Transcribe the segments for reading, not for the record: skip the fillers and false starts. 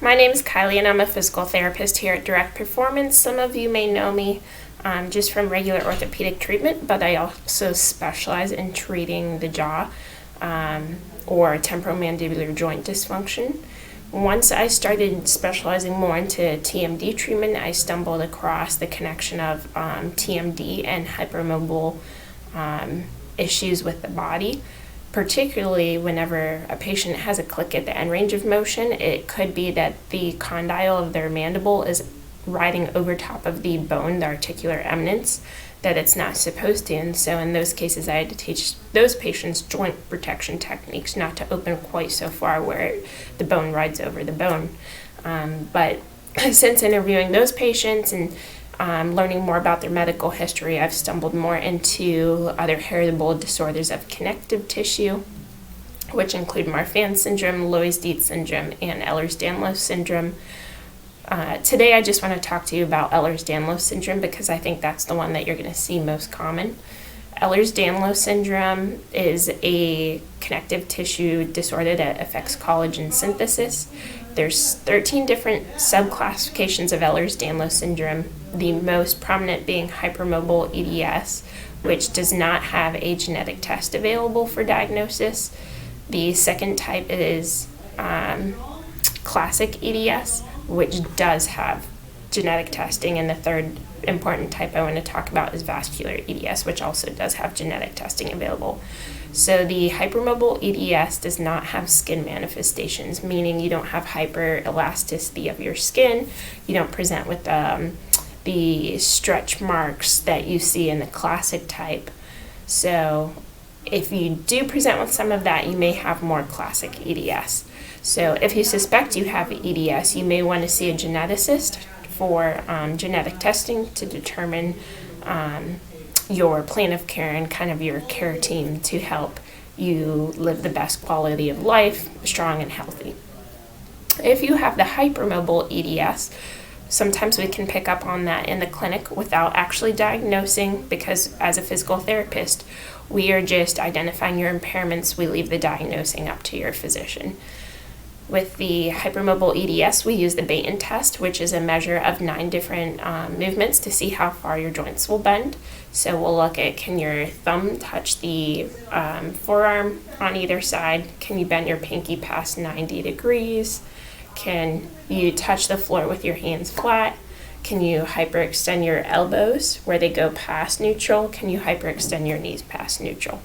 My name is Kiley and I'm a physical therapist here at Direct Performance. Some of you may know me just from regular orthopedic treatment, but I also specialize in treating the jaw or temperomandibular joint dysfunction. Once I started specializing more into TMD treatment, I stumbled across the connection of TMD and hypermobile issues with the body. Particularly whenever a patient has a click at the end range of motion, it could be that the condyle of their mandible is riding over top of the bone, the articular eminence, that it's not supposed to. And so in those cases, I had to teach those patients joint protection techniques, not to open quite so far where the bone rides over the bone. But since interviewing those patients and learning more about their medical history, I've stumbled more into other heritable disorders of connective tissue, which include Marfan syndrome, Loeys-Dietz syndrome, and Ehlers-Danlos syndrome. Today I just want to talk to you about Ehlers-Danlos syndrome because I think that's the one that you're going to see most common. Ehlers-Danlos syndrome is a connective tissue disorder that affects collagen synthesis. There's 13 different subclassifications of Ehlers-Danlos syndrome, the most prominent being Hypermobile EDS, which does not have a genetic test available for diagnosis. The second type is classic EDS, which does have genetic testing, and the third important type I want to talk about is vascular EDS, which also does have genetic testing available. So the hypermobile EDS does not have skin manifestations, meaning you don't have hyperelasticity of your skin. You don't present with the stretch marks that you see in the classic type. So if you do present with some of that, you may have more classic EDS. So if you suspect you have EDS, you may want to see a geneticist for genetic testing to determine your plan of care and kind of your care team to help you live the best quality of life, strong and healthy. If you have the hypermobile EDS, sometimes we can pick up on that in the clinic without actually diagnosing, because as a physical therapist, we are just identifying your impairments. We leave the diagnosing up to your physician. With the hypermobile EDS, we use the Beighton test, which is a measure of 9 different movements to see how far your joints will bend. So we'll look at, can your thumb touch the forearm on either side? Can you bend your pinky past 90 degrees? Can you touch the floor with your hands flat? Can you hyperextend your elbows where they go past neutral? Can you hyperextend your knees past neutral?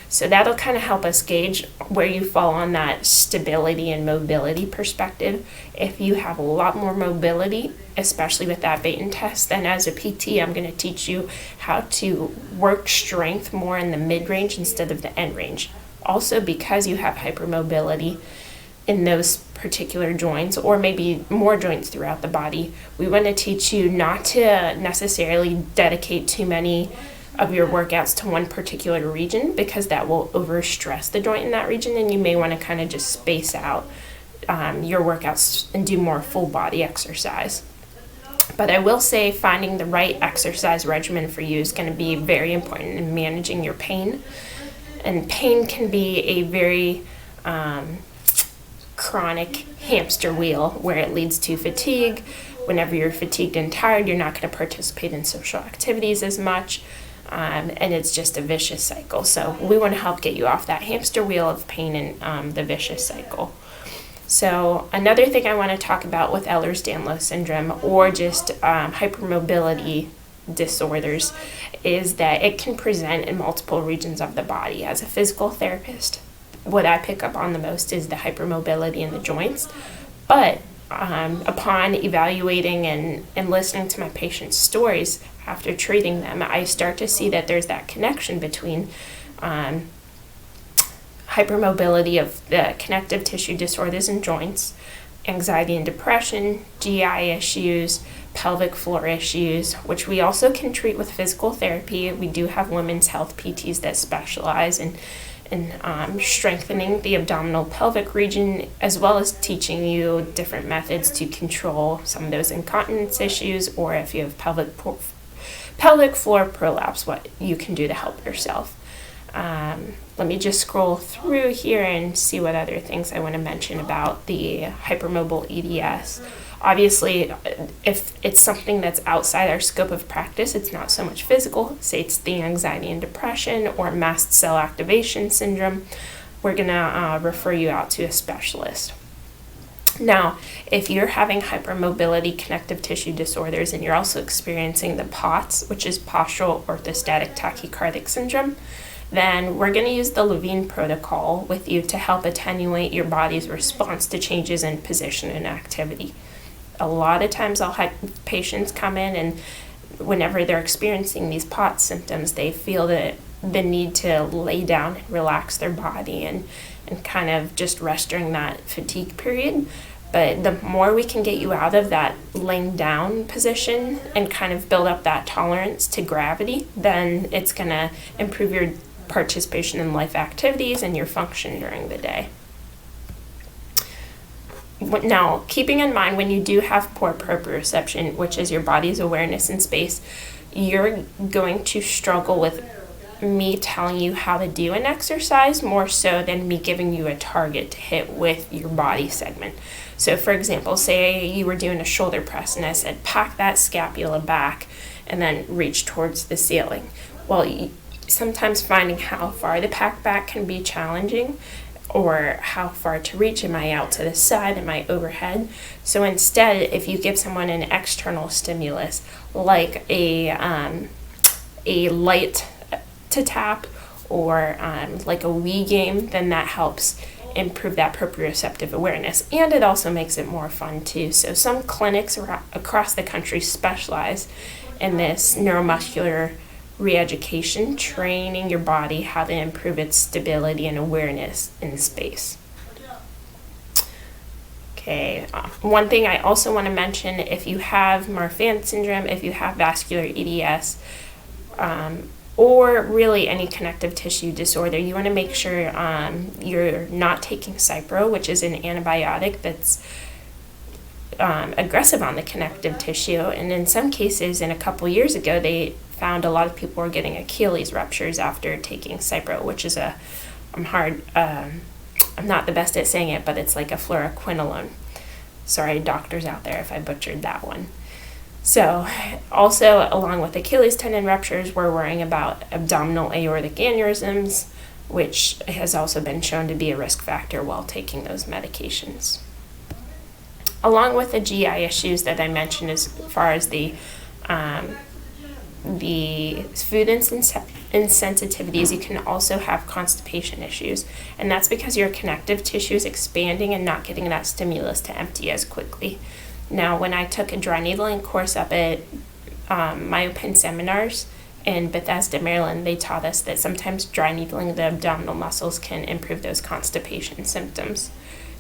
So that'll kind of help us gauge where you fall on that stability and mobility perspective. If you have a lot more mobility, especially with that Beighton test, then as a PT, I'm going to teach you how to work strength more in the mid-range instead of the end range. Also, because you have hypermobility in those particular joints, or maybe more joints throughout the body, we want to teach you not to necessarily dedicate too many of your workouts to one particular region, because that will overstress the joint in that region, and you may want to kind of just space out your workouts and do more full body exercise. But I will say finding the right exercise regimen for you is going to be very important in managing your pain. And pain can be a very chronic hamster wheel where it leads to fatigue. Whenever you're fatigued and tired, you're not going to participate in social activities as much. And it's just a vicious cycle. So we want to help get you off that hamster wheel of pain and the vicious cycle. So another thing I want to talk about with Ehlers-Danlos syndrome, or just hypermobility disorders, is that it can present in multiple regions of the body. As a physical therapist, what I pick up on the most is the hypermobility in the joints. But upon evaluating and listening to my patients' stories after treating them, I start to see that there's that connection between hypermobility of the connective tissue disorders in joints, anxiety and depression, GI issues, pelvic floor issues, which we also can treat with physical therapy. We do have women's health PTs that specialize in strengthening the abdominal pelvic region, as well as teaching you different methods to control some of those incontinence issues, or if you have pelvic floor prolapse, what you can do to help yourself. Let me just scroll through here and see what other things I want to mention about the hypermobile EDS. Obviously, if it's something that's outside our scope of practice, it's not so much physical, say it's the anxiety and depression or mast cell activation syndrome, we're going to refer you out to a specialist. Now, if you're having hypermobility connective tissue disorders and you're also experiencing the POTS, which is postural orthostatic tachycardic syndrome, then we're going to use the Levine protocol with you to help attenuate your body's response to changes in position and activity. A lot of times I'll have patients come in, and whenever they're experiencing these POTS symptoms, they feel the need to lay down and relax their body and kind of just rest during that fatigue period. But the more we can get you out of that laying down position and kind of build up that tolerance to gravity, then it's going to improve your participation in life activities and your function during the day. Now, keeping in mind when you do have poor proprioception, which is your body's awareness in space, you're going to struggle with me telling you how to do an exercise more so than me giving you a target to hit with your body segment. So for example, say you were doing a shoulder press and I said, pack that scapula back and then reach towards the ceiling. Well, sometimes finding how far to pack back can be challenging, or how far to reach. Am I out to the side? Am I overhead? So instead, if you give someone an external stimulus, like a light to tap or like a Wii game, then that helps improve that proprioceptive awareness. And it also makes it more fun too. So some clinics across the country specialize in this neuromuscular re-education, training your body how to improve its stability and awareness in space. Okay, one thing I also want to mention, if you have Marfan syndrome, if you have vascular EDS, or really any connective tissue disorder, you want to make sure you're not taking Cipro, which is an antibiotic that's aggressive on the connective tissue. And in some cases, a couple years ago, they found a lot of people were getting Achilles ruptures after taking Cipro, which is I'm not the best at saying it, but it's like a fluoroquinolone. Sorry, doctors out there if I butchered that one. So also, along with Achilles tendon ruptures, we're worrying about abdominal aortic aneurysms, which has also been shown to be a risk factor while taking those medications. Along with the GI issues that I mentioned as far as the food insensitivities, you can also have constipation issues. And that's because your connective tissue is expanding and not getting that stimulus to empty as quickly. Now, when I took a dry needling course up at MyoPen seminars in Bethesda, Maryland, they taught us that sometimes dry needling the abdominal muscles can improve those constipation symptoms.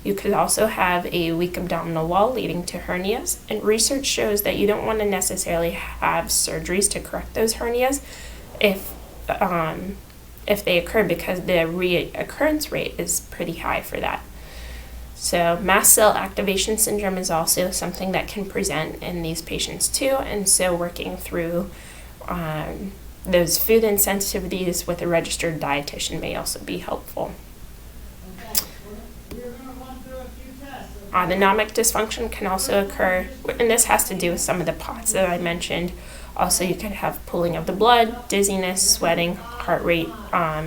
You could also have a weak abdominal wall leading to hernias, and research shows that you don't want to necessarily have surgeries to correct those hernias if they occur, because the reoccurrence rate is pretty high for that. So mast cell activation syndrome is also something that can present in these patients too, and so working through those food insensitivities with a registered dietitian may also be helpful. Autonomic dysfunction can also occur, and this has to do with some of the POTS that I mentioned. Also, you can have pooling of the blood, dizziness, sweating, heart rate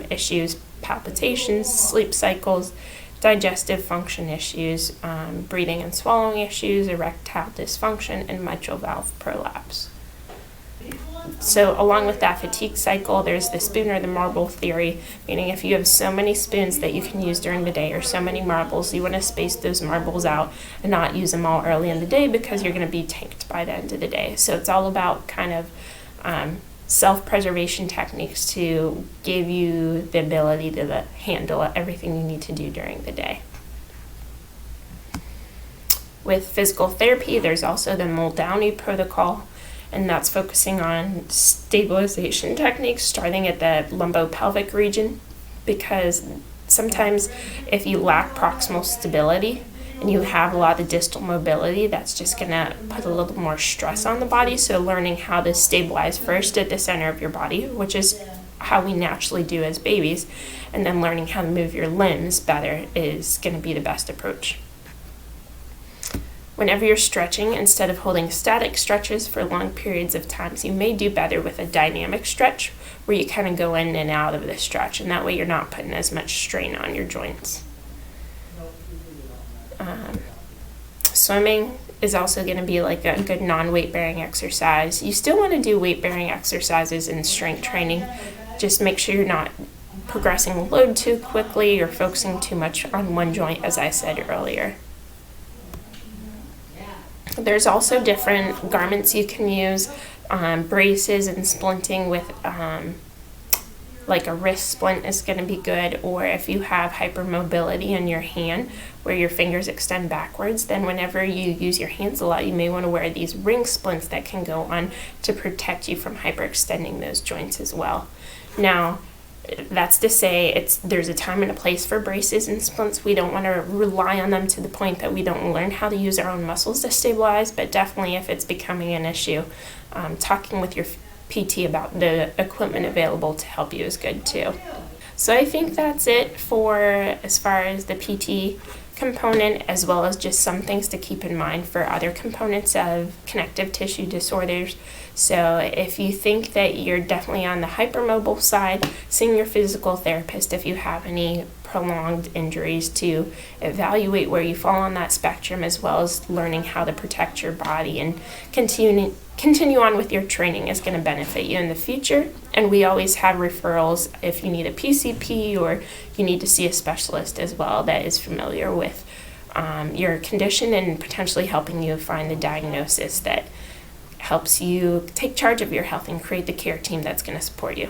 issues, palpitations, sleep cycles, digestive function issues, breathing and swallowing issues, erectile dysfunction, and mitral valve prolapse. So along with that fatigue cycle, there's the spoon or the marble theory, meaning if you have so many spoons that you can use during the day or so many marbles, you want to space those marbles out and not use them all early in the day because you're going to be tanked by the end of the day. So it's all about kind of self-preservation techniques to give you the ability to handle everything you need to do during the day. With physical therapy, there's also the Muldowney protocol, and that's focusing on stabilization techniques starting at the lumbopelvic region, because sometimes if you lack proximal stability and you have a lot of distal mobility, that's just going to put a little more stress on the body. So learning how to stabilize first at the center of your body, which is how we naturally do as babies, and then learning how to move your limbs better is going to be the best approach. Whenever you're stretching, instead of holding static stretches for long periods of time, you may do better with a dynamic stretch where you kind of go in and out of the stretch, and that way you're not putting as much strain on your joints. Swimming is also going to be like a good non-weight bearing exercise. You still want to do weight bearing exercises in strength training. Just make sure you're not progressing the load too quickly or focusing too much on one joint, as I said earlier. There's also different garments you can use, braces and splinting with like a wrist splint is going to be good, or if you have hypermobility in your hand where your fingers extend backwards, then whenever you use your hands a lot, you may want to wear these ring splints that can go on to protect you from hyperextending those joints as well. Now, that's to say there's a time and a place for braces and splints. We don't want to rely on them to the point that we don't learn how to use our own muscles to stabilize, but definitely if it's becoming an issue, talking with your PT about the equipment available to help you is good too. So I think that's it for as far as the PT component, as well as just some things to keep in mind for other components of connective tissue disorders. So if you think that you're definitely on the hypermobile side, seeing your physical therapist if you have any prolonged injuries to evaluate where you fall on that spectrum, as well as learning how to protect your body and continue on with your training is going to benefit you in the future. And we always have referrals if you need a PCP or you need to see a specialist as well that is familiar with your condition and potentially helping you find the diagnosis that helps you take charge of your health and create the care team that's going to support you.